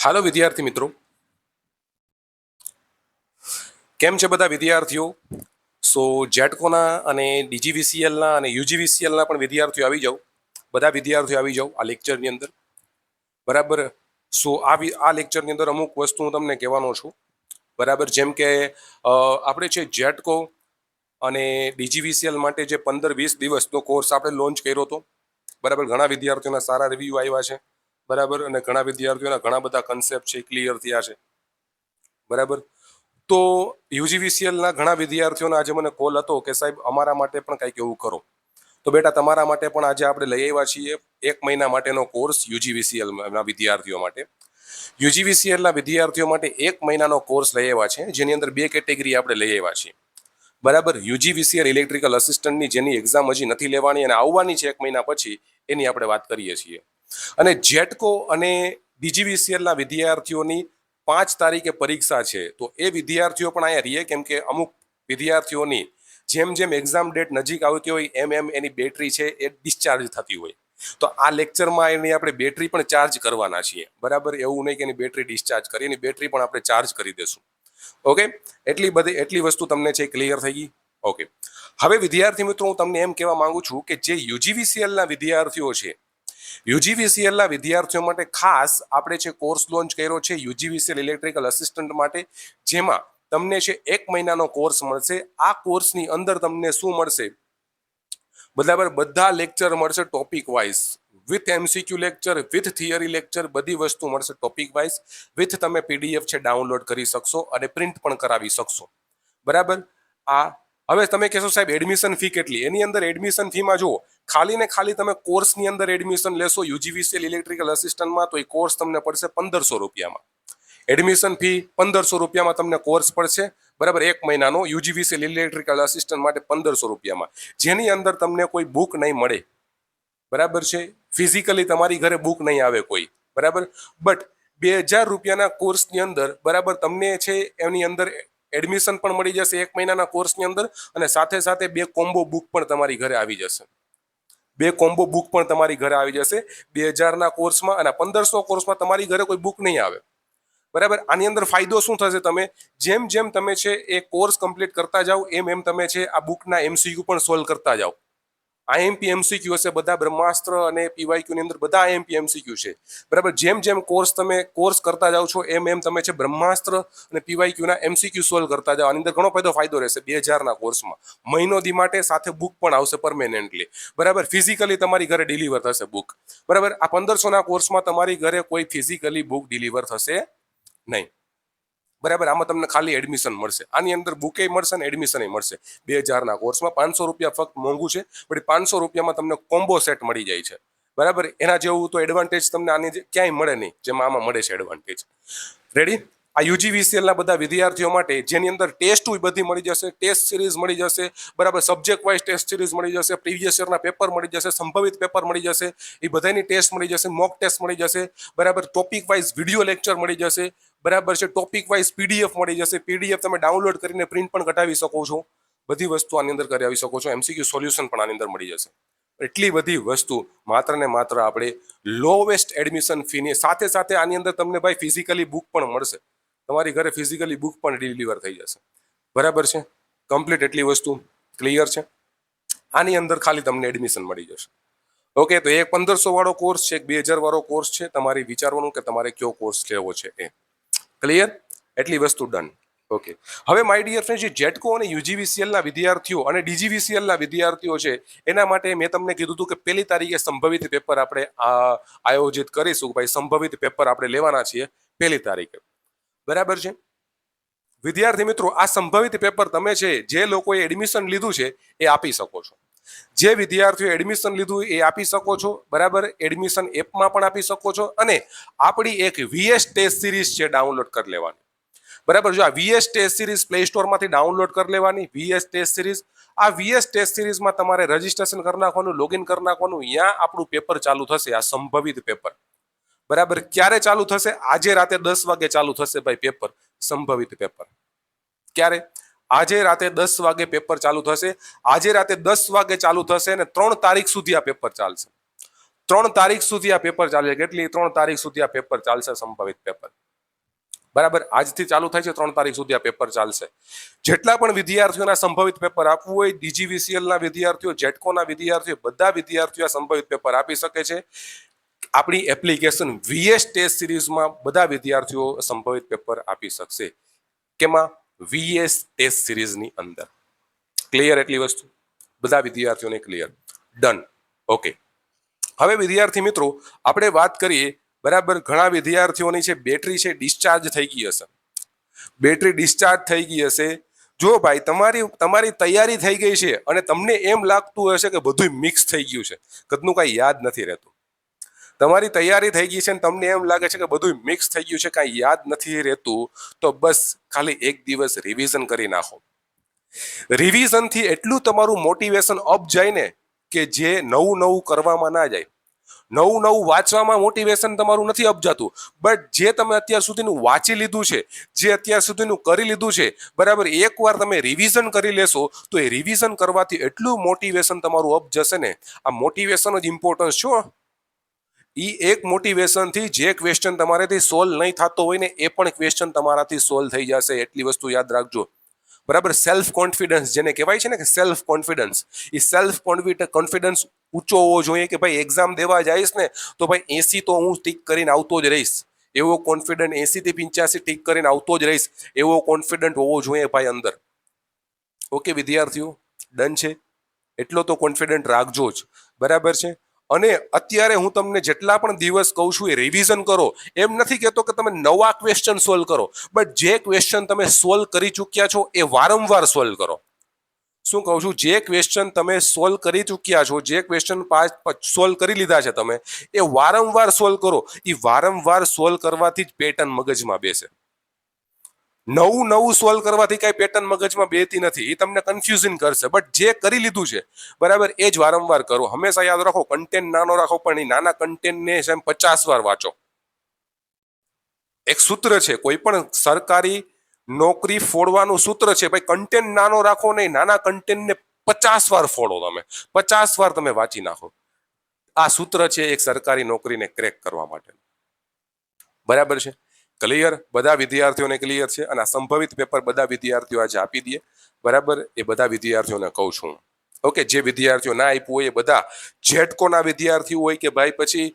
હાલો વિદ્યાર્થી મિત્રો, કેમ છે બધા વિદ્યાર્થીઓ? સો જેટકોના અને ડીજીવીસીએલના અને યુજીવીસીએલના પણ વિદ્યાર્થીઓ આવી જાઓ. બધા વિદ્યાર્થીઓ આવી જાઓ આ લેક્ચરની અંદર, બરાબર. સો આ લેક્ચરની અંદર અમુક વસ્તુ હું તમને કહેવાનો છું, બરાબર. જેમ કે આપણે છે જેટકો અને ડીજીવીસીએલ માટે જે 15-20 દિવસનો કોર્સ આપણે લોન્ચ કર્યો હતો, બરાબર. ઘણા વિદ્યાર્થીઓના સારા રિવ્યુ આવ્યા છે, બરાબર, અને ઘણા વિદ્યાર્થીઓના ઘણા બધા કન્સેપ્ટ છે ક્લિયર થયા છે, બરાબર. તો યુજીવીસીએલના ઘણા વિદ્યાર્થીઓનો આજે મને કોલ હતો કે સાહેબ અમારા માટે પણ કંઈક એવું કરો. તો બેટા તમારા માટે પણ આજે આપણે લઈ આવ્યા છીએ 1 મહિના માટેનો કોર્સ યુજીવીસીએલના વિદ્યાર્થીઓ માટે. યુજીવીસીએલના વિદ્યાર્થીઓ માટે 1 મહિનાનો કોર્સ લઈ આવ્યા છે, જેની અંદર 2 કેટેગરી આપણે લઈ આવ્યા છીએ, બરાબર. યુજીવીસીએલ ઇલેક્ટ્રિકલ અસિસ્ટન્ટની જેની એક્ઝામ હજી નથી લેવાની અને આવવાની છે 1 મહિના પછી, એની આપણે વાત કરીએ છીએ. અને જેટકો અને ડીજીવીસીએલના વિદ્યાર્થીઓની 5 તારીખે પરીક્ષા છે. તો એ વિદ્યાર્થીઓ પણ અહીંયા રહીએ, કેમ કે અમુક વિદ્યાર્થીઓની જેમ જેમ એક્ઝામ ડેટ નજીક આવતી હોય એમ એની બેટરી છે એ ડિસ્ચાર્જ થતી હોય. તો આ લેક્ચરમાં એની આપણે બેટરી પણ ચાર્જ કરવાના છીએ, બરાબર. એવું નહીં કે એની બેટરી ડિસ્ચાર્જ કરી, એની બેટરી પણ આપણે ચાર્જ કરી દેશું. ઓકે, એટલી વસ્તુ તમને છે ક્લિયર થઈ ગઈ? ઓકે. હવે વિદ્યાર્થી મિત્રો, હું તમને એમ કહેવા માંગુ છું કે જે યુજીવીસીએલના વિદ્યાર્થીઓ છે, યુજીવીસીએલના વિદ્યાર્થીઓ માટે ખાસ આપણે છે કોર્સ લોન્ચ કર્યો છે યુજીવીસીએલ ઇલેક્ટ્રિકલ અસિસ્ટન્ટ માટે, જેમાં તમને છે 1 મહિનાનો કોર્સ મળશે. આ કોર્સની અંદર તમને શું મળશે? બરાબર, બધા લેક્ચર મળશે topic wise, with MCQ lecture, with theory lecture, બધી વસ્તુ મળશે ટોપિક વાઇઝ. વિથ તમે પીડીએફ છે ડાઉનલોડ કરી શકશો અને પ્રિન્ટ પણ કરાવી શકશો, બરાબર. હવે તમે કહેશો સાહેબ એડમિશન ફી કેટલી? એની અંદર એડમિશન ફીમાં જુઓ, ખાલી ને ખાલી તમે કોર્સની અંદર એડમિશન લેશો યુજીવીસીએલ ઇલેક્ટ્રિકલ અસિસ્ટન્ટમાં, તો એ કોર્સ તમને પડશે 1500 રૂપિયામાં. એડમિશન ફી 1500 રૂપિયામાં તમને કોર્સ પડશે, બરાબર. 1 મહિનાનો યુજીવીસીએલ ઇલેક્ટ્રિકલ અસિસ્ટન્ટ માટે 1500 રૂપિયામાં, જેની અંદર તમને કોઈ બુક નહીં મળે, બરાબર છે. ફિઝિકલી તમારી ઘરે બુક નહીં આવે કોઈ, બરાબર. બટ 2000 રૂપિયાના કોર્સની અંદર, બરાબર, તમને છે એની અંદર એડમિશન પણ મળી જશે 1 મહિનાના કોર્સની અંદર, અને સાથે સાથે 2 કોમ્બો બુક પણ તમારી ઘરે આવી જશે. 2 કોમ્બો બુક પણ તમારી ઘરે આવી જશે 2000ના કોર્સમાં, અને 1500 કોર્સમાં તમારી ઘરે કોઈ બુક નહીં આવે, બરાબર. આની અંદર ફાયદો શું થશે? તમે જેમ જેમ તમે છે એ કોર્સ કમ્પ્લીટ કરતા જાઓ એમ તમે છે આ બુકના એમસીક્યુ પણ સોલ્વ કરતા જાઓ. આઈએમપી એમસીક્યુ હશે બધા, બ્રહ્માસ્ત્ર અને પીવાયક્યુ ની અંદર બધા આઈએમપી એમસીક્યુ છે, બરાબર. જેમ જેમ તમે કોર્સ કરતા જાઓ છો એમ તમે છે બ્રહ્માસ્ત્ર અને પીવાયક્યુ ના એમસીક્યુ સોલ્વ કરતા જાઓ. આની અંદર ઘણો ફાયદો રહેશે 2000ના કોર્સમાં. મહિનો દી માટે સાથે બુક પણ આવશે પરમેનન્ટલી, બરાબર. ફિઝિકલી તમારી ઘરે ડિલિવર થશે બુક, બરાબર. આ 1500ના કોર્સમાં તમારી ઘરે કોઈ ફિઝિકલી બુક ડિલિવર થશે નહીં, બરાબર. આમાં તમને ખાલી એડમિશન મળશે. આની અંદર બુકે મળશે ને એડમિશન મળશે. 2000ના કોર્સમાં 500 રૂપિયા ફક્ત મોંઘું છે, પણ 500 રૂપિયામાં તમને કોમ્બો સેટ મળી જાય છે, બરાબર. એના જેવું તો એડવાન્ટેજ તમને આની ક્યાંય મળે નહીં જેમાં આમાં મળે છે એડવાન્ટેજ. રેડી? આ યુજીવીસીએલના બધા વિદ્યાર્થીઓ માટે, જેની અંદર ટેસ્ટ બધી મળી જશે, ટેસ્ટ સિરીઝ મળી જશે, બરાબર. સબ્જેક્ટ વાઇઝ ટેસ્ટ સિરીઝ મળી જશે, પ્રીવિયસ યરના પેપર મળી જશે, સંભવિત પેપર મળી જશે, એ બધાની ટેસ્ટ મળી જશે, મોક ટેસ્ટ મળી જશે, બરાબર. ટોપિક વાઇઝ વિડીયો લેક્ચર મળી જશે, બરાબર છે. ટોપિક વાઇઝ પીડીએફ મળી જશે, પીડીએફ તમે ડાઉનલોડ કરીને પ્રિન્ટ પણ કઢાવી શકો છો, બધી વસ્તુ આની અંદર કરાવી શકો છો. એમસીક્યુ સોલ્યુશન પણ આની અંદર મળી જશે. એટલી બધી વસ્તુ માત્ર ને માત્ર આપણે લોવેસ્ટ એડમિશન ફીની સાથે સાથે આની અંદર તમને ભાઈ ફિઝિકલી બુક પણ મળશે, તમારી ઘરે ફિઝિકલી બુક પણ ડિલિવર થઈ જશે, બરાબર છે. કમ્પ્લીટ એટલી વસ્તુ ક્લિયર છે. આની અંદર ખાલી તમને એડમિશન મળી જશે. ઓકે, તો એક 1500 વાળો કોર્સ છે, એક 2000 વાળો કોર્સ છે. તમારે વિચારવાનું કે તમારે કયો કોર્સ લેવો છે એ ક્લિયર. એટલી વસ્તુ ડન. ઓકે, હવે માય ડિયર ફ્રેન્ડ, જે જેટકો અને યુજીવીસીએલના વિદ્યાર્થીઓ અને ડીજીવીસીએલના વિદ્યાર્થીઓ છે એના માટે મેં તમને કીધું હતું કે 1 તારીખે સંભવિત પેપર આપણે આયોજિત કરીશું. ભાઈ સંભવિત પેપર આપણે લેવાના છીએ 1 તારીખે, બરાબર છે. વિદ્યાર્થી મિત્રો, આ સંભવિત પેપર તમે છે જે લોકોએ એડમિશન લીધું છે એ આપી શકો છો. જે વિદ્યાર્થીઓ એડમિશન લીધું એ આપી શકો છો, બરાબર. એડમિશન એપમાં પણ આપી શકો છો, અને આપણી એક વીએસ ટેસ્ટ સિરીઝ છે ડાઉનલોડ કરી લેવાની, બરાબર. જો આ વીએસ ટેસ્ટ સિરીઝ પ્લે સ્ટોરમાંથી ડાઉનલોડ કરી લેવાની. વીએસ ટેસ્ટ સિરીઝ, આ વીએસ ટેસ્ટ સિરીઝમાં તમારે રજીસ્ટ્રેશન કરી નાખવાનું, લોગિન કરી નાખવાનું. ત્યાં આપણું પેપર ચાલુ થશે, આ સંભવિત પેપર, બરાબર. ક્યારે ચાલુ થશે? આજે રાતે 10 વાગે ચાલુ થશે ભાઈ પેપર, સંભવિત પેપર. ક્યારે? આજે રાતે 10 વાગે પેપર ચાલુ થશે. આજે રાતે 10 વાગે ચાલુ થશે અને 3 તારીખ સુધી આ પેપર ચાલશે. 3 તારીખ સુધી આ પેપર ચાલે. કેટલી? 3 તારીખ સુધી આ પેપર ચાલશે, સંભવિત પેપર. બરાબર, આજથી ચાલુ થાય છે, 3 તારીખ સુધી આ પેપર ચાલશે. જેટલા પણ વિદ્યાર્થીઓના સંભવિત પેપર આપવું હોય, ડીજીવીસીએલના વિદ્યાર્થીઓ, જેટકોના વિદ્યાર્થીઓ, બધા વિદ્યાર્થીઓ સંભવિત પેપર આપી શકે છે. આપણી એપ્લિકેશન વીએસ ટેસ્ટ સિરીઝમાં બધા વિદ્યાર્થીઓ સંભવિત પેપર આપી શકશે. કેમાં? વીએસ ટેસ્ટ સિરીઝની અંદર. ક્લિયર? એટલી વસ્તુ બધા વિદ્યાર્થીઓને ક્લિયર? ડન. ઓકે, હવે વિદ્યાર્થી મિત્રો આપણે વાત કરીએ. બરાબર, ઘણા વિદ્યાર્થીઓની છે બેટરી છે ડિસ્ચાર્જ થઈ ગઈ હશે. બેટરી ડિસ્ચાર્જ થઈ ગઈ હશે. જો ભાઈ તમારી તૈયારી થઈ ગઈ છે અને તમને એમ લાગતું હશે કે બધું મિક્સ થઈ ગયું છે, કદનું કાંઈ યાદ નથી રહેતું. તમારી તૈયારી થઈ ગઈ છે અને તમને એમ લાગે છે કે બધું મિક્સ થઈ ગયું છે, કાંઈ યાદ નથી રહેતું, તો બસ ખાલી એક દિવસ રિવિઝન કરી નાખો. રિવિઝનથી એટલું તમારું મોટિવેશન અપ જાય ને કે જે નવું નવું કરવામાં ના જાય. નવું નવું વાંચવામાં મોટિવેશન તમારું નથી અપજાતું, બટ જે તમે અત્યાર સુધીનું વાંચી લીધું છે, જે અત્યાર સુધીનું કરી લીધું છે, બરાબર, એકવાર તમે રિવિઝન કરી લેશો તો એ રિવિઝન કરવાથી એટલું મોટિવેશન તમારું અપ જશે ને. આ મોટિવેશન જ ઇમ્પોર્ટન્સ છો. એ એક મોટિવેશનથી જે ક્વેશ્ચન તમારાથી સોલ્વ નહીં થતો હોય ને એ પણ ક્વેશ્ચન તમારાથી સોલ્વ થઈ જશે. એટલી વસ્તુ યાદ રાખજો. બરાબર, સેલ્ફ કોન્ફિડન્સ જેને કહેવાય છે ને કે સેલ્ફ કોન્ફિડન્સ, એ સેલ્ફ કોન્ફિડન્સ ઊંચો હોવો જોઈએ કે ભાઈ એક્ઝામ દેવા જઈશ ને તો ભાઈ 80 તો હું ટીક કરીને આવતો જ રહીશ. એવો કોન્ફિડન્ટ 80 થી 85 ટીક કરીને આવતો જ રહીશ, એવો કોન્ફિડન્ટ હોવો જોઈએ ભાઈ અંદર. ઓકે વિદ્યાર્થીઓ, ડન છે? એટલો તો કોન્ફિડન્ટ રાખજો જ. બરાબર છે? અને અત્યારે હું તમને જેટલા પણ દિવસ કહું છું એ રિવિઝન કરો. એમ નથી કહેતો કે તમે નવા ક્વેશ્ચન સોલ્વ કરો, બટ જે ક્વેશ્ચન તમે સોલ્વ કરી ચૂક્યા છો એ વારંવાર સોલ્વ કરો. શું કહું છું? જે ક્વેશ્ચન તમે સોલ્વ કરી ચૂક્યા છો, જે ક્વેશ્ચન સોલ્વ કરી લીધા છે તમે, એ વારંવાર સોલ્વ કરો. એ વારંવાર સોલ્વ કરવાથી જ પેટર્ન મગજમાં બેસે. નવું નવું સોલ્વ કરવાથી કઈ પેટર્ન મગજમાં બેતી નથી, એ તમને કન્ફ્યુઝન કરશે. બટ જે કરી લીધું છે, બરાબર, એ જ વારંવાર કરો. હંમેશા યાદ રાખો, કન્ટેન્ટ નાનો રાખો, પણ એ નાના કન્ટેન્ટને 50 વાર વાંચો. એક સૂત્ર છે, કોઈ પણ સરકારી નોકરી ફોડવાનું સૂત્ર છે, ભાઈ કન્ટેન્ટ નાનો રાખો નહીં, નાના કન્ટેન્ટને 50 વાર ફોડો. તમે 50 વાર તમે વાંચી નાખો. આ સૂત્ર છે એક સરકારી નોકરીને ક્રેક કરવા માટે. બરાબર છે? ક્લિયર? બધા વિદ્યાર્થીઓને ક્લિયર છે? અને આ સંભવિત પેપર બધા વિદ્યાર્થીઓ આજે આપી દે. બરાબર, એ બધા વિદ્યાર્થીઓને કહું છું. ઓકે, જે વિદ્યાર્થીઓ ના આપ્યું હોય એ બધા, જેટકોના વિદ્યાર્થીઓ હોય કે ભાઈ પછી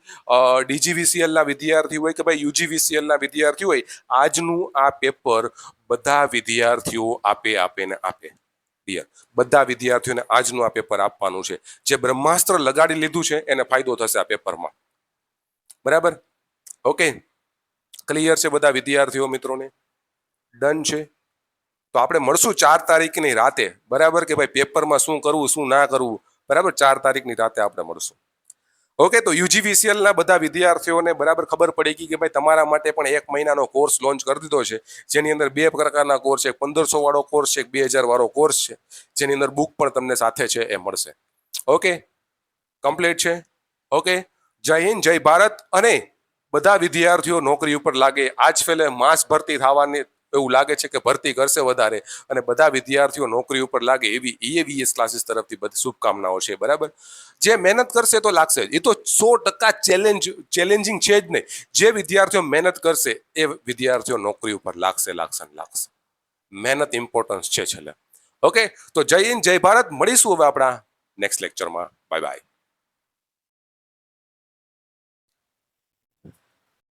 ડીજીવીસીએલના વિદ્યાર્થી હોય કે ભાઈ યુજીવીસીએલના વિદ્યાર્થી હોય, આજનું આ પેપર બધા વિદ્યાર્થીઓ આપે. બધા વિદ્યાર્થીઓને આજનું આ પેપર આપવાનું છે. જે બ્રહ્માસ્ત્ર લગાડી લીધું છે એને ફાયદો થશે આ પેપરમાં. બરાબર? ઓકે, ક્લિયર છે બધા વિદ્યાર્થીઓ મિત્રોને? ડન છે? તો આપણે મળશું 4 તારીખની રાતે. બરાબર કે ભાઈ પેપરમાં શું કરવું શું ના કરવું. બરાબર, 4 તારીખની રાતે આપણે મળશું. ઓકે, તો યુજીવીસીએલ ના બધા વિદ્યાર્થીઓને બરાબર ખબર પડી ગઈ કે ભાઈ તમારા માટે પણ 1 મહિનાનો કોર્સ લોન્ચ કરી દીધો છે, જેની અંદર 2 પ્રકારના કોર્સ છે. 1500 વાળો કોર્સ છે, 2000 વાળો કોર્સ છે, જેની અંદર બુક પણ તમને સાથે છે એ મળશે. ઓકે, કમ્પ્લીટ છે? ઓકે, જય હિન્દ, જય ભારત. અને બધા વિદ્યાર્થીઓ નોકરી ઉપર લાગે. આજ ફેલે માસ ભરતી થવાની એવું લાગે છે કે ભરતી કરશે વધારે, અને બધા વિદ્યાર્થીઓ નોકરી ઉપર લાગે એવી EAVS ક્લાસીસ તરફથી બધી શુભકામનાઓ છે. બરાબર, જે મહેનત કરશે તો લાગશે. એ તો 100% ચેલેન્જિંગ છે જ નહીં. જે વિદ્યાર્થીઓ મહેનત કરશે એ વિદ્યાર્થીઓ નોકરી ઉપર લાગશે. મહેનત ઇમ્પોર્ટન્સ છે છેલ્લે. ઓકે, તો જય હિન્દ, જય ભારત. મળીશું હવે આપણા નેક્સ્ટ લેક્ચરમાં. Bye bye.